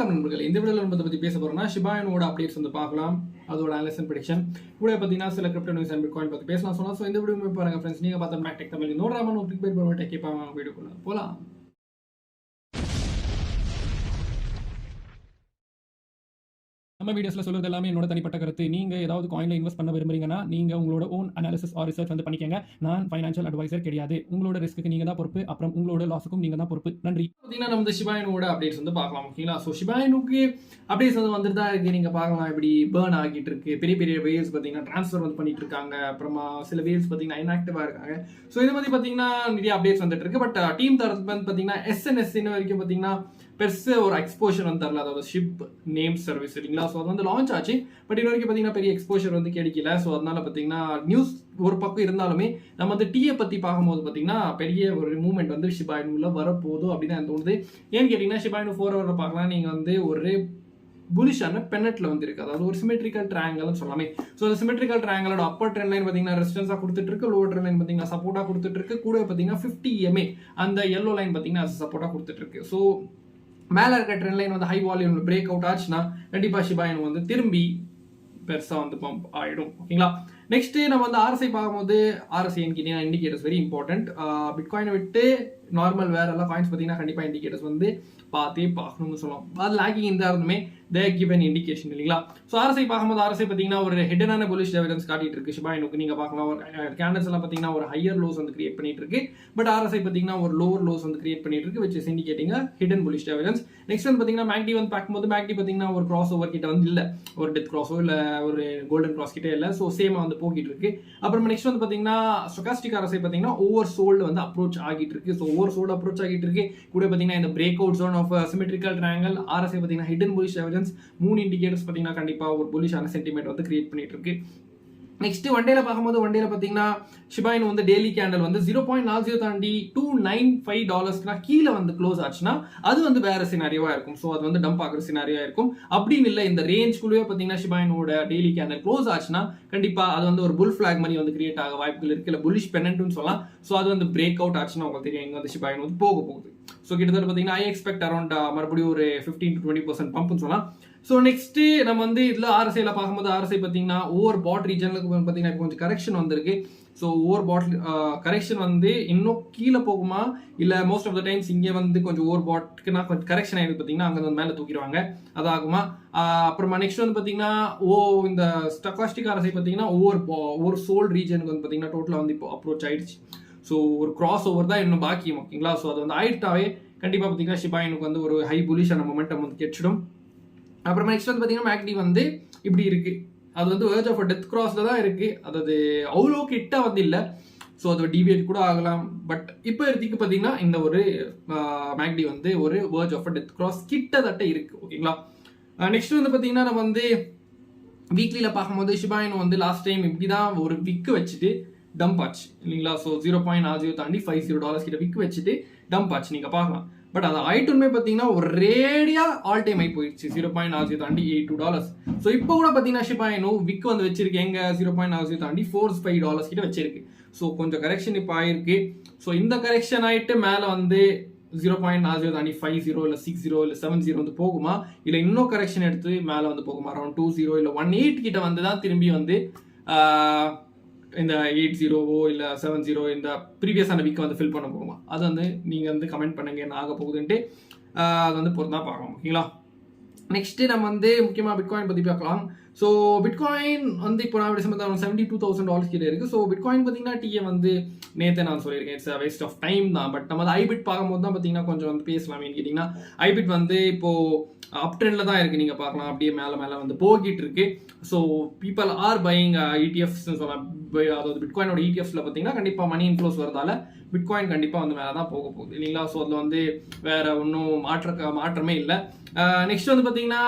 வணக்கம் நண்பர்களே. இந்த வீடியோவில் நம்ம பற்றி பேச போறோம்னா ஷிபா இனுவோட அப்டேட்ஸ் வந்து பார்க்கலாம். அதோட அனலைஸ் அண்ட் ப்ரெடிக்ஷன் கூட பார்த்தீங்கன்னா சில கிரிப்டோ நியூஸ் அண்ட் பிட்காயின் பற்றி பேசலாம் சொன்னா. ஸோ இந்த வீடியோ பாருங்க ஃப்ரெண்ட்ஸ். நீங்கள் பார்த்த மேக் டெக் தமிழ் நோடாம கிளிக் பண்ணி போகிற டெக் கேட்பாங்க வீடியோக்குள்ள போகலாம். நம்ம வீடியோஸ்ல சொல்றது எல்லாமே என்னோட தனிப்பட்ட கருத்து. நீங்க ஏதாவது காயின்ல இன்வெஸ்ட் பண்ண விரும்புறீங்கன்னா நீங்க உங்களோட ஓன் அனாலிசிஸ் ஆர் ரிசர்ச் வந்து பண்ணிக்கங்க. நான் ஃபைனான்சியல் அட்வைசர் கிடையாது. உங்களோட ரிஸ்க்கு நீங்க தான் பொறுப்பு. அப்புறம் உங்களோட லாஸுக்கும் நீங்க தான் பொறுப்பு. நன்றி. பார்த்தீங்கன்னா நம்ம ஷிபா இனுவோட அப்டேட்ஸ் வந்து பார்க்கலாம். ஓகேங்களா? ஸோ ஷிபா இனுக்கு அப்டேட்ஸ் வந்து வந்துட்டு தான் இருக்கு. நீங்க பார்க்கலாம் இப்படி பேர்ன் ஆகிட்டு இருக்கு. பெரிய பெரிய வேவ்ஸ் பார்த்தீங்கன்னா ட்ரான்ஸ்ஃபர் வந்து பண்ணிட்டு இருக்காங்க. அப்புறமா சில வேவ்ஸ் பார்த்தீங்கன்னா இன்ஆக்டிவா இருக்காங்க. ஸோ இதை பத்தி பார்த்தீங்கன்னா நிறைய அப்டேட்ஸ் வந்துட்டு இருக்கு. பட் டீம் தரப்பு வந்து பார்த்தீங்கன்னா எஸ்என்எஸ் இன்ன வரைக்கும் பார்த்தீங்கன்னா பெருசு ஒரு எக்ஸ்போஷர் வந்து தரல. அதாவது ஷிப் நேம் சர்வீஸ் இல்லைங்களா? ஸோ அது வந்து லான்ச் ஆச்சு. பட் இன்ன வரைக்கும் பார்த்தீங்கன்னா பெரிய எக்ஸ்போஷர் வந்து கிடைக்கல. ஸோ அதனால பார்த்தீங்கன்னா நியூஸ் ஒரு பக்கம் இருந்தாலுமே நம்ம வந்து டீயை பற்றி பார்க்கும்போது பார்த்தீங்கன்னா பெரிய ஒரு மூவ்மெண்ட் வந்து ஷிபா இனுல வரப்போதும் அப்படின்னு தான் தோணுது. ஏன்னு கேட்டிங்கன்னா ஷிபா இனு 4 ஹவரில் பார்க்கலாம். நீங்கள் வந்து ஒரு புலிஷான பென்னட்ல வந்து இருக்கு. அதாவது ஒரு சிமெட்ரிக்கல் ட்ரையாங்கல் சொல்லலாமே. ஸோ அந்த சிமெட்ரிக்கல் ட்ரையாங்கலோட அப்பர் ட்ரெண்ட் லைன் பார்த்தீங்கன்னா ரெசிஸ்டன்ஸாக கொடுத்துட்டு இருக்கு. லோவர் ட்ரெண்ட் லைன் பார்த்தீங்கன்னா சப்போர்ட்டாக கொடுத்துட்டு இருக்கு. கூட பார்த்தீங்கன்னா 50 EMA அந்த எல்லோ லைன் பார்த்தீங்கன்னா சப்போர்ட்டாக கொடுத்துட்டு இருக்கு. ஸோ மேலே இருக்க ட்ரெண்ட் லைன் வந்து ஹை வால்யூம் பிரேக் அவுட் ஆச்சுன்னா கண்டிப்பாக ஷிபா இனு வந்து திரும்பி பெருசாக வந்து பம்ப் ஆகிடும். ஓகேங்களா? நெக்ஸ்ட் நம்ம வந்து ஆர்எஸ்ஐ பார்க்கும்போது ஆர்எஸ்ஐ இண்டிகேட்டர்ஸ் வெரி இம்பார்ட்டன்ட். பிட்காயினை விட்டு நார்மல் வேற எல்லாம் காயின்ஸ் பார்த்தீங்கன்னா கண்டிப்பாக இண்டிகேட்டர்ஸ் வந்து பார்த்தே பார்க்கணும்னு சொல்லுவோம். அது லேக்கிங் இந்த இருந்துமே தே கிவன் இண்டிகேஷன் இல்லைங்களா? ஸோ ஆர்எஸ்ஐ பார்க்கும்போது ஆர்எஸ்ஐ பார்த்தீங்கன்னா ஒரு ஹிடனான புலிஷ் எவிடன்ஸ் காட்டிட்டு இருக்கு. ஷிபா இனுக்கு நீங்க பார்க்கலாம் ஒரு கேண்டல்ஸ் எல்லாம் பார்த்தீங்கன்னா ஒரு ஹையர் லோஸ் வந்து கிரியேட் பண்ணிட்டு இருக்கு. பட் ஆர்எஸ்ஐ பார்த்தீங்கன்னா ஒரு லோவர் லோஸ் வந்து கிரியேட் பண்ணிட்டு இருக்கு, which is indicating hidden bullish evidence. Next வந்து பார்த்தீங்கன்னா மேக்டி வந்து பார்க்கும்போது மேக்டி பார்த்தீங்கன்னா ஒரு கிராஸ் ஓவர் கிட்ட வந்து இல்லை, ஒரு டெத் கிராஸோ இல்லை ஒரு கோல்டன் கிராஸ் கிட்டே இல்லை. ஸோ சேமா வந்து போக்கிட்டு இருக்கு. அப்புறம் நெக்ஸ்ட் வந்து பார்த்தீங்கன்னா ஸ்டோகாஸ்டிக் ஆர்எஸ்ஐ பார்த்தீங்கன்னா ஓவர் சோல்டு வந்து அப்ரோச் ஆகிட்டு இருக்கு. ஸோ ஓவர் சோல்டு அப்ரோச் ஆகிட்டு இருக்கு. கூட பார்த்தீங்கன்னா இந்த break out zone of symmetrical triangle RSI பார்த்தீங்கன்னா ஹிடன் புலிஷ் எவிடன்ஸ் 3 இண்டிகேட்டர்ஸ் பார்த்தீங்கன்னா கண்டிப்பாக ஒரு புலிஷான சென்டிமெண்ட் வந்து கிரியேட் பண்ணிட்டு இருக்கு. நெக்ஸ்ட் ஒன்டேல பார்க்கும்போது ஒன்டேல பார்த்தீங்கன்னா ஷிபா இனு வந்து டெய்லி கேண்டல் வந்து 0.40 தாண்டி $295 கீழே வந்து க்ளோஸ் ஆச்சுன்னா அது வந்து வேற சினாரியோவா இருக்கும். ஸோ அது வந்து டம்ப் ஆகிற சினாரியா இருக்கும். அப்படின்னு இல்லை, இந்த ரேஞ்ச்குள்ளேயே பார்த்தீங்கன்னா ஷிபா இனுவோட டெய்லி கேண்டல் க்ளோஸ் ஆச்சுன்னா கண்டிப்பாக அது வந்து ஒரு புல் ஃபிளாக் மாதிரி வந்து கிரியேட் ஆக வாய்ப்புகள் இருக்கு. இல்லை புல்லிஷ் பெனன்ட்னு சொல்லலாம். ஸோ அது வந்து பிரேக் அவுட் ஆச்சுன்னா உங்களுக்கு தெரியும் எங்க வந்து ஷிபா இனு வந்து போக போகுது. ஸோ கிட்டத்தட்ட பார்த்தீங்கன்னா ஐ எக்ஸ்பெக்ட் அரௌண்ட் மறுபடியும் ஒரு 15 to 20% பம்ப்னு சொல்லலாம். ஸோ நெக்ஸ்ட் நம்ம வந்து இதில் ஆர்எஸ்ஐல பார்க்கும்போது ஆர்எஸ்ஐ பார்த்தீங்கன்னா ஓவர் பாட் ரீஜனுக்கு பார்த்தீங்கன்னா இப்போ கொஞ்சம் கரெக்ஷன் வந்திருக்கு. ஸோ ஓவர் பாட் கரெக்ஷன் வந்து இன்னும் கீழே போகுமா இல்லை மோஸ்ட் ஆஃப் த டைம்ஸ் இங்கே வந்து கொஞ்சம் ஓவர் பாட்க்குனா கொஞ்சம் கரெக்ஷன் ஆகிடுது பார்த்தீங்கன்னா அங்கே வந்து மேலே தூக்கிடுவாங்க, அதாகுமா? அப்புறமா நெக்ஸ்ட் வந்து பார்த்தீங்கன்னா இந்த ஸ்டோகாஸ்டிக் ஆர்எஸ்ஐ பார்த்தீங்கன்னா ஓவர் சோல்ட் ரீஜனுக்கு வந்து பார்த்தீங்கன்னா டோட்டலாக வந்து இப்போ அப்ரோச் ஆயிடுச்சு. ஸோ ஒரு கிராஸ் ஓவர் தான் இன்னும் பாக்கி. ஓகேங்களா? ஸோ அது வந்து ஆயிட்டாவே கண்டிப்பாக பார்த்தீங்கன்னா ஷிபா இனுக்கு வந்து ஒரு ஹை புலிஷான மொமெண்டம் வந்து கிடைச்சிடும். அப்புறமா நெக்ஸ்ட் வந்து பார்த்தீங்கன்னா மேக்டி வந்து இப்படி இருக்கு. அது வந்து வேர்ஜ் ஆஃப் டெத் கிராஸ்ல தான் இருக்கு. அதாவது அவ்வளோ கிட்ட வந்து இல்லை. ஸோ அது டிவியேட் கூட ஆகலாம். பட் இப்போ எடுத்துக்கு பார்த்தீங்கன்னா இந்த ஒரு மேக்டி வந்து ஒரு வேர்ஜ் ஆஃப் டெத் கிராஸ் கிட்டத்தட்ட இருக்கு. ஓகேங்களா? நெக்ஸ்ட் வந்து பார்த்தீங்கன்னா நம்ம வந்து வீக்லியில் பார்க்கும்போது ஷிபா இனு வந்து லாஸ்ட் டைம் இப்படி தான் ஒரு விக்கு வச்சுட்டு டம்ப் ஆச்சு இல்லைங்களா? ஸோ 0.40 தாண்டி $50 கிட்ட விக்கு வச்சுட்டு டம்ப் ஆச்சு நீங்கள் பார்க்கலாம். பட் அது ஆயிட்டுமே பார்த்தீங்கன்னா ஒரு ரேடியா ஆல் டைம் ஆகி போயிடுச்சு 0.40 தாண்டி $82. ஸோ இப்போ கூட பார்த்தீங்கன்னா ஷிபா இனு விக் வந்து வச்சிருக்கு எங்க 0.40 தாண்டி $45 கிட்ட வச்சிருக்கு. ஸோ கொஞ்சம் கரெக்ஷன் இப்போ ஆயிருக்கு. ஸோ இந்த கரெக்ஷன் ஆயிட்டு மேலே வந்து 0.40 தாண்டி 50 இல்லை 60 இல்லை 70 வந்து போகுமா இல்லை இன்னும் கரெக்ஷன் எடுத்து மேலே வந்து போகுமா அரௌண்ட் 20 இல்லை 18 கிட்ட வந்து தான் திரும்பி வந்து இந்த 80 இல்லை 70 இந்த ப்ரீவியஸான வீக்கை வந்து ஃபில் பண்ண போகுமா? அது வந்து நீங்கள் வந்து கமெண்ட் பண்ணுங்க என்ன ஆக போகுதுன்ட்டு. அது வந்து பொறுத்தா பார்க்கலாம். ஓகேங்களா? நெக்ஸ்ட் நம்ம வந்து முக்கியமாக பிட்காயின் பற்றி பார்க்கலாம். ஸோ பிட்காயின் வந்து இப்போ நான் $72,000 கிட்ட இருக்குது. ஸோ பிட்காயின் பார்த்தீங்கன்னா டீயை வந்து நேற்று நான் சொல்லியிருக்கேன் இட்ஸ் வேஸ்ட் ஆஃப் டைம் தான். பட் நம்ம ஐபிட் பார்க்கும்போது தான் பார்த்தீங்கன்னா கொஞ்சம் வந்து பேசலாமேன்னு கேட்டிங்கன்னா ஐபிட் வந்து இப்போது அப் ட்ரெண்டில் தான் இருக்குது. நீங்கள் பார்க்கலாம் அப்படியே மேலே மேலே வந்து போகிட்டு இருக்கு. ஸோ பீப்புள் ஆர் பையிங் இடிஎஃப்ஸ்ன்னு சொல்லலாம். அதாவது பிட்காயினோட இடிஎஃப்ஸில் பார்த்தீங்கன்னா கண்டிப்பாக மணி இன்ஃப்ளோஸ் வரதால பிட்காயின் கண்டிப்பாக வந்து மேலே தான் போக போகுது இல்லைங்களா? ஸோ அதில் வந்து வேற ஒன்றும் மாற்றமே இல்லை. நெக்ஸ்ட் வந்து பார்த்தீங்கன்னா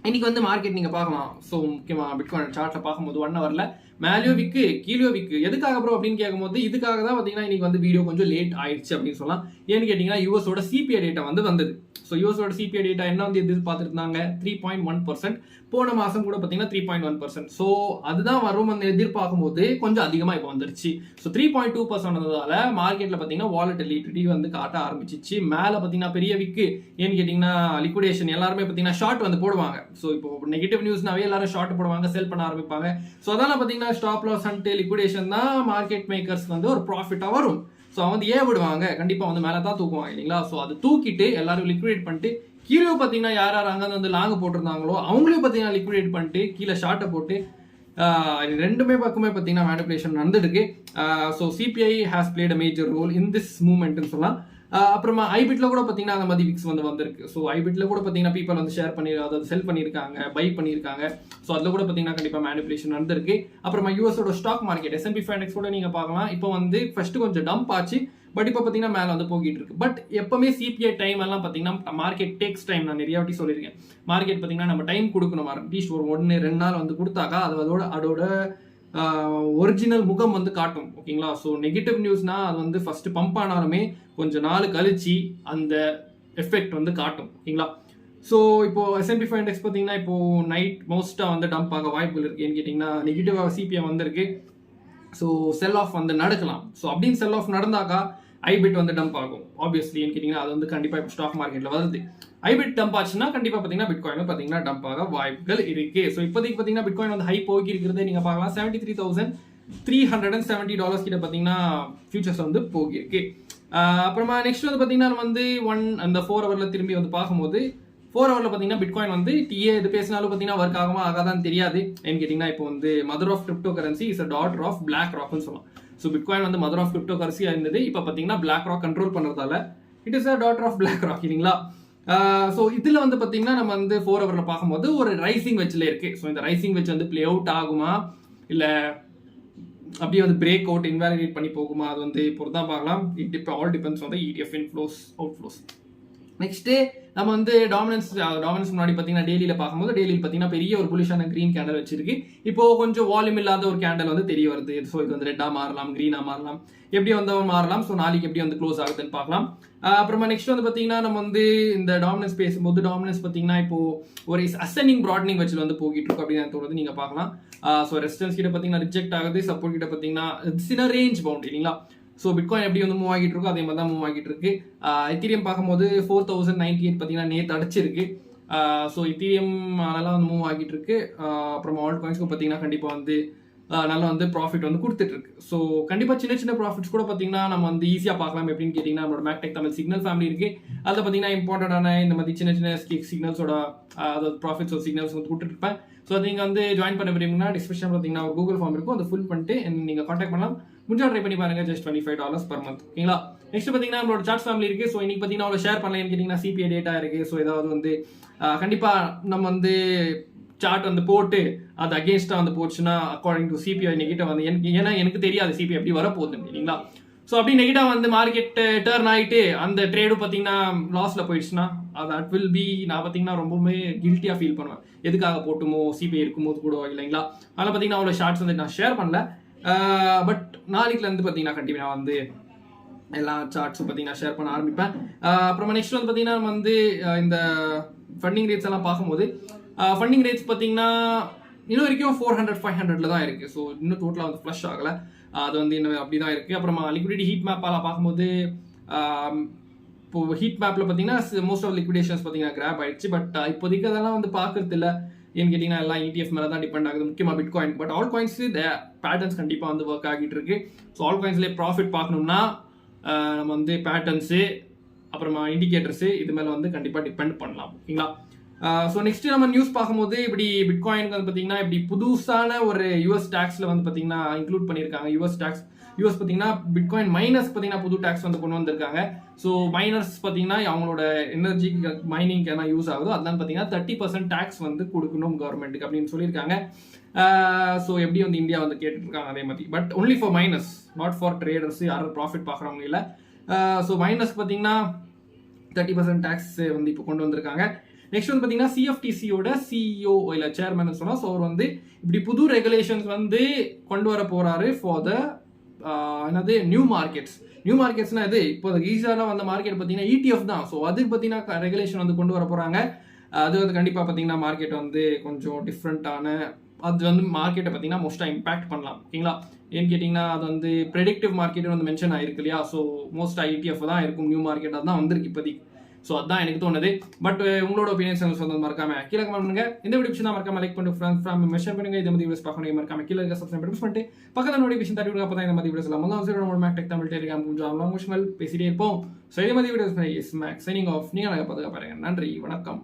இன்னைக்கு வந்து மார்க்கெட் நீங்கள் பார்க்கலாம். ஸோ முக்கியமாக பிட்காயின் சார்ட்டில் பார்க்கும்போது 1 ஹவரில் மேலேயோ விக்கு கீழே விக்கு எதுக்காக ப்ரோ அப்படின்னு கேட்கும்போது இதுக்காக தான் பார்த்தீங்கன்னா இன்னைக்கு வந்து வீடியோ கொஞ்சம் லேட் ஆயிடுச்சு அப்படின்னு சொல்லலாம். ஏன்னு கேட்டிங்கன்னா யூஎஸோட சிபிஐ டேட்டா வந்து வந்தது. ஸோ யூஎஸோட சிபிஐ டேட்டா என்ன வந்து எதிர்பார்த்துருந்தாங்க 3.1%. போன மாதம் கூட பார்த்தீங்கன்னா 3.1%. ஸோ அதுதான் வரும் வந்து எதிர்பார்க்கும் போது கொஞ்சம் அதிகமாக இப்போ வந்துருச்சு. ஸோ 3.2% வந்ததால மார்க்கெட்டில் பார்த்தீங்கன்னா வாலட்டிலிட்டி வந்து காட்ட ஆரம்பிச்சிச்சு. மேலே பார்த்தீங்கன்னா பெரிய விக்கு ஏன்னு கேட்டிங்கன்னா லிக்விடேஷன் எல்லாருமே பார்த்தீங்கன்னா ஷார்ட் வந்து போடுவாங்க. ஸோ இப்போ நெகட்டிவ் நியூஸ்னாவே எல்லாரும் ஷார்ட் போடுவாங்க, செல் பண்ண ஆரம்பிப்பாங்க. ஸோ அதெல்லாம் பார்த்தீங்கன்னா ஸ்டாப் லாஸ் அண்ட் லிக்விடேஷன் தான் மார்க்கெட் மேக்கர்ஸ் வந்து ஒரு ப்ராஃபிட்டாக வரும். ஸோ வந்து ஏன் விடுவாங்க, கண்டிப்பாக வந்து மேலே தான் தூக்குவாங்க இல்லைங்களா. ஸோ அது தூக்கிட்டு எல்லாரும் லிக்விடேட் பண்ணிட்டு கீழே பார்த்தீங்கன்னா யார் யார் அங்கே வந்து லாங் போட்டிருந்தாங்களோ அவங்களையும் பார்த்தீங்கன்னா லிக்விடேட் பண்ணிட்டு கீழே ஷார்ட்டை போட்டு ரெண்டுமே பக்கமே பார்த்தீங்கன்னா மேனிபுலேஷன் நடந்துருக்கு. So CBI has played a major role in this மூவ்மெண்ட்னு சொல்லலாம். அப்புறமா ஐபிட்ல கூட பார்த்தீங்கன்னா அந்த மாதிரி விக்ஸ் வந்து வந்திருக்கு. ஸோ ஐபிட்ல கூட பார்த்தீங்கன்னா பீப்பிள் வந்து ஷேர் பண்ணி அதாவது செல் பண்ணியிருக்காங்க, பை பண்ணியிருக்காங்க. ஸோ அதில் கூட பார்த்தீங்கன்னா கண்டிப்பாக மேனிபுலேஷன் நடந்திருக்கு. அப்புறமா யூஎஸோட ஸ்டாக் மார்க்கெட் S&P 500 கூட நீங்கள் பார்க்கலாம். இப்போ வந்து ஃபர்ஸ்ட் கொஞ்சம் டம்ப் ஆச்சு, பட் இப்போ பார்த்தீங்கன்னா மேலே வந்து போகிட்டு இருக்கு. பட் எப்பவுமே சிபிஐ டைம் எல்லாம் பார்த்தீங்கன்னா மார்க்கெட் டேக்ஸ் டைம். நான் நிறைய வாட்டி சொல்லியிருக்கேன், மார்க்கெட் பார்த்தீங்கன்னா நம்ம டைம் கொடுக்கணும். அட்லீஸ்ட் ஒரு 1-2 நாள் வந்து கொடுத்தாக்கா அது அதோட ஒரிஜினல் முகம் வந்து காட்டும். ஓகேங்களா. ஸோ நெகட்டிவ் நியூஸ்னா அது வந்து ஃபர்ஸ்ட் பம்ப் ஆனாலுமே கொஞ்சம் நாள் கழிச்சு அந்த எஃபெக்ட் வந்து காட்டும். ஓகேங்களா. ஸோ இப்போ S&P 500 பார்த்தீங்கன்னா இப்போ நைட் மோஸ்ட்டாக வந்து டம்ப் ஆக வாய்ப்புகள் இருக்கு. ஏன்னு கேட்டிங்கன்னா நெகட்டிவாக சிபிஐ வந்திருக்கு. ஸோ செல் ஆஃப் வந்து நடக்கலாம். ஸோ அப்படின்னு செல் ஆஃப் நடந்தாக்கா ஐபிட் வந்து டம்ப் ஆகும். ஆப்வியஸ்லி ஏன்னு கேட்டிங்கன்னா அது வந்து கண்டிப்பாக இப்போ ஸ்டாக் மார்க்கெட்டில் வருது. ஐபிட் டம்ப் ஆச்சுன்னா கண்டிப்பாக பார்த்தீங்கன்னா பிட்காயின் பார்த்தீங்கன்னா டம்ப் ஆக வாய்ப்புகள் இருக்கு. ஸோ இப்போதைக்கு பார்த்தீங்கன்னா பிட்காயின் வந்து ஹை போகி இருக்கிறதே நீங்கள் பார்க்கலாம். $73,370 கிட்ட பார்த்தீங்கன்னா ஃபியூச்சர்ஸ் வந்து போகிருக்கு. அப்புறமா நெக்ஸ்ட் வந்து பார்த்தீங்கன்னா வந்து அந்த 4 ஹவரில் திரும்பி வந்து பார்க்கும்போது 4 ஹவரில் பார்த்தீங்கன்னா பிட்காயின் வந்து டிஏ இது பேசினாலும் பார்த்தீங்கன்னா ஒர்க் ஆகுமா ஆகாதான்னு தெரியாது. ஏன்னு கேட்டிங்கன்னா இப்போ வந்து mother of crypto currency is a daughter of பிளாக் ராக்னு சொல்லலாம். ஸோ பிட்காயின் வந்து மதர் ஆஃப் கிரிப்டோ கரன்சியாக இருந்தது. இப்போ பார்த்தீங்கன்னா பிளாக் ராக் கண்ட்ரோல் பண்ணுறதால it is a daughter of BlackRock இல்லைங்களா. ஸோ இதில் வந்து பார்த்தீங்கன்னா நம்ம வந்து 4 ஹவரில் பார்க்கும்போது ஒரு ரைசிங் வெச்சில் இருக்குது. ஸோ இந்த ரைசிங் வெச் வந்து பிளே அவுட் ஆகுமா இல்லை அப்படியே வந்து பிரேக் அவுட் இன்வாலிடேட் பண்ணி போகுமா, அது வந்து இப்போ தான் பார்க்கலாம். All depends on the ETF inflows outflows. Next நம்ம வந்து டாமினன்ஸ் முன்னாடி பார்த்தீங்கன்னா டெய்லியில் பார்க்கும்போது டெய்லியில் பார்த்தீங்கன்னா பெரிய ஒரு புலிஷான க்ரீன் கேண்டல் வச்சிருக்கு. இப்போ கொஞ்சம் வால்யூம் இல்லாத ஒரு கேண்டல் வந்து தெரிய வருது. ஸோ இது வந்து ரெட்டாக மாறலாம், க்ரீனாக மாறலாம், எப்படி வந்து மாறலாம். ஸோ நாளைக்கு எப்படி வந்து க்ளோஸ் ஆகுதுன்னு பார்க்கலாம். அப்புறமா நெக்ஸ்ட் வந்து பார்த்தீங்கன்னா நம்ம வந்து இந்த டாமினன்ஸ் பேசும்போது டாமினன்ஸ் பார்த்தீங்கன்னா இப்போ ஒரு அசெண்டிங் ப்ராட்னிங் வச்சு வந்து போகிட்டு இருக்கும் அப்படின்னு தோணுது. நீங்கள் பார்க்கலாம். ஸோ ரெசிஸ்டன்ஸ் கிட்ட பார்த்தீங்கன்னா ரிஜெக்ட் ஆகுது, சப்போர்ட் கிட்ட பார்த்தீங்கன்னா சின்ன ரேஞ்ச் பவுண்ட் இல்லைங்களா. ஸோ பிட்காயின் எப்படி வந்து மூவ் ஆகிட்டு இருக்கோ அதே மாதிரி தான் மூவ் ஆகிட்டு இருக்கு. எத்தீரியம் பார்க்கும்போது 4098 பார்த்தீங்கன்னா நேற்று அடிச்சிருக்கு. ஸோ எத்தீரியம் நல்லா வந்து மூவ் ஆகிட்டு இருக்கு. அப்புறமா ஆல்ட் காயின்ஸ்க்கு பார்த்தீங்கன்னா கண்டிப்பாக வந்து நல்லா வந்து ப்ராஃபிட் வந்து கொடுத்துட்டு இருக்கு. ஸோ கண்டிப்பாக சின்ன சின்ன ப்ராஃபிட்ஸ் கூட பார்த்தீங்கன்னா நம்ம வந்து ஈஸியாக பார்க்கலாம். எப்படின்னு கேட்டிங்கன்னா நம்மளோட மேக்டெக் தமிழ் சிக்னல் ஃபேமிலி இருக்கு. அதில் பார்த்தீங்கன்னா இம்பார்ட்டண்டான இந்த மாதிரி சின்ன சின்ன சிக்னல்ஸோட அதாவது ப்ராஃபிட்ஸ் சிக்னல்ஸ் வந்து கொடுத்துருப்பேன். ஸோ நீங்கள் வந்து ஜாயின் பண்ண விரும்புங்கன்னா டிஸ்கிரிப்ஷன் பார்த்தீங்கன்னா ஒரு கூகுள் ஃபார்ம் இருக்கும், அதை ஃபில் பண்ணிட்டு நீங்கள் கான்டாக்ட் பண்ணலாம். முடிஞ்சா ட்ரை பண்ணி பாருங்க. Just $25 per month. ஓகேங்களா. நெக்ஸ்ட் பார்த்தீங்கன்னா நம்மளோட சார்ட் ஃபேமிலி இருக்கு. ஸோ இன்னைக்கு பார்த்தீங்கன்னா அவ்வளோ ஷேர் பண்ணலாம். கேட்டிங்கன்னா சிபிஐ டேட்டா இருக்கு. ஸோ ஏதாவது வந்து கண்டிப்பாக நம்ம வந்து சார்ட் வந்து போட்டு அது அகேன்ஸ்டாக வந்து போச்சுன்னா அக்கார்டிங் டு சிபிஐ நெகட்டிவ் வந்து ஏன்னா எனக்கு தெரியாது சிபிஐ எப்படி வரப்போகுதுன்னு இல்லைங்களா. ஸோ அப்படி நெகட்டிவ் வந்து மார்க்கெட் டேர்ன் ஆகிட்டு அந்த ட்ரேடும் பார்த்தீங்கன்னா லாஸில் போயிடுச்சுன்னா அது அட் வில் பி நான் பார்த்தீங்கன்னா ரொம்பவுமே கில்ட்டியாக ஃபீல் பண்ணுவேன். எதுக்காக போட்டுமோ சிபிஐ இருக்கும்போது கூட இல்லைங்களா. அதனால் பார்த்தீங்கன்னா அவ்வளோ ஷார்ட்ஸ் வந்து நான் ஷேர் பண்ணல. பட் நாளைக்குலேருந்து பார்த்தீங்கன்னா கண்டிப்பாக நான் வந்து எல்லா சார்ட்ஸும் பார்த்தீங்கன்னா ஷேர் பண்ண ஆரம்பிப்பேன். அப்புறமா நெக்ஸ்ட் வந்து பார்த்தீங்கன்னா நம்ம வந்து இந்த ஃபண்டிங் ரேட்ஸ் எல்லாம் பார்க்கும்போது ஃபண்டிங் ரேட்ஸ் பார்த்தீங்கன்னா இன்னும் வரைக்கும் 400-500 தான் இருக்குது. ஸோ இன்னும் டோட்டலாக வந்து ஃப்ளஷ் ஆகலை. அது வந்து இன்னும் அப்படி தான் இருக்குது. அப்புறமா லிக்விடிட்டி ஹீட் மேப்பெல்லாம் பார்க்கும்போது இப்போ ஹீட் மேப்பில் பார்த்தீங்கன்னா மோஸ்ட் ஆஃப் லிக்விடேஷன்ஸ் பார்த்தீங்கன்னா கிராப் ஆயிடுச்சு. பட் இப்போதைக்கு அதெல்லாம் வந்து பார்க்கறது இல்லை. ஏன்னு கேட்டிங்கன்னா எல்லாம் ETF மேலே தான் டிபெண்ட் ஆகுது, முக்கியமாக பிட்காயின். பட் ஆல் காயின்ஸ்க்கு பேட்டர்ன்ஸ் கண்டிப்பாக வந்து ஒர்க் ஆகிட்டு இருக்கு. ஸோ ஆல் காயின்ஸ்லேயே ப்ராஃபிட் பார்க்கணும்னா நம்ம வந்து பேட்டர்ன்ஸு அப்புறமா இண்டிகேட்டர்ஸு இது மேலே வந்து கண்டிப்பாக டிபெண்ட் பண்ணலாம். ஓகேங்களா. ஸோ நெக்ஸ்ட் நம்ம நியூஸ் பார்க்கும்போது இப்படி பிட்காயினுக்கு வந்து பார்த்தீங்கன்னா இப்படி புதுசான ஒரு US டேக்ஸில் வந்து பார்த்தீங்கன்னா இன்க்ளூட் பண்ணியிருக்காங்க. US பார்த்தீங்கன்னா பிட்காயின் மைனர்ஸ் பார்த்தீங்கன்னா புது டேக்ஸ் வந்து கொண்டு வந்திருக்காங்க. ஸோ மைனர்ஸ் பார்த்தீங்கன்னா அவங்களோட எனர்ஜி மைனிங்க்கு என்ன யூஸ் ஆகுதோ அதெல்லாம் பார்த்தீங்கன்னா 30% டேக்ஸ் வந்து கொடுக்கணும் கவர்மெண்ட்டுக்கு அப்படின்னு சொல்லியிருக்காங்க. ஸோ எப்படி வந்து இந்தியா வந்து கேட்டுருக்காங்க அதே மாதிரி. But only for miners, not for traders, யாரும் ப்ராஃபிட் பார்க்குறவங்க இல்லை. ஸோ மைனர்ஸ் பார்த்தீங்கன்னா 30% டேக்ஸ் வந்து இப்போ கொண்டு வந்திருக்காங்க. நெக்ஸ்ட் வந்து பார்த்தீங்கன்னா CFTCயோட CEO இல்லை சேர்மன் சொன்னால் ஸோ அவர் வந்து இப்படி புது ரெகுலேஷன்ஸ் வந்து கொண்டு வர போகிறாரு ஃபார் த என்னது நியூ மார்க்கெட்ஸ். நியூ மார்க்கெட்ஸ்னா இது இப்போ ஈஸியாக வந்த மார்க்கெட் பார்த்தீங்கன்னா ETF தான். ஸோ அதுக்கு பார்த்தீங்கன்னா ரெகுலேஷன் வந்து கொண்டு வர போகிறாங்க. அது வந்து கண்டிப்பாக பார்த்தீங்கன்னா மார்க்கெட் வந்து கொஞ்சம் டிஃப்ரெண்ட்டான அது வந்து மார்க்கெட்டை பார்த்தீங்கன்னா மோஸ்ட்டாக இம்பாக்ட் பண்ணலாம். ஓகேங்களா? ஏன்னு கேட்டிங்கன்னா அது வந்து ப்ரெடிக்டிவ் மார்க்கெட் வந்து மென்ஷன் ஆயிருக்கு இல்லையா? ஸோ மோஸ்ட்டாக ETF தான் இருக்கும். நியூ மார்க்கெட் அதுதான் வந்திருக்கு இப்போதைக்கு. ஸோ அதுதான் எனக்கு தோணுது. பட் உங்களோட ஒப்பீனியன்ஸ் வந்து மறக்காம கீழே கமெண்ட் பண்ணுங்க. இந்த வீடியோ பிடிச்சா மறக்காம லைக் பண்ணி ஃப்ரெண்ட்ஸ் மென்ஷன் பண்ணுங்க. இந்த மாதிரி வீடியோஸ் பார்க்க மறக்காம கீழே இருக்க சப்ஸ்கிரைப் பண்ணிட்டு பக்கத்தில் நோட்டிஃபிகேஷன் தட்டி விடுங்க. அப்போ இந்த மாதிரி வீடியோஸ் எல்லாம் முதல்ல மேக்டெக் தமிழ் டெலிகிராம் கொஞ்சம் லாங்குவேஜ் பேசிட்டே இருப்போம். ஸோ இதே மாதிரி வீடியோஸ் மேக்ஸ் சைனிங் ஆஃப். நீங்கள் பாருங்க. நன்றி, வணக்கம்.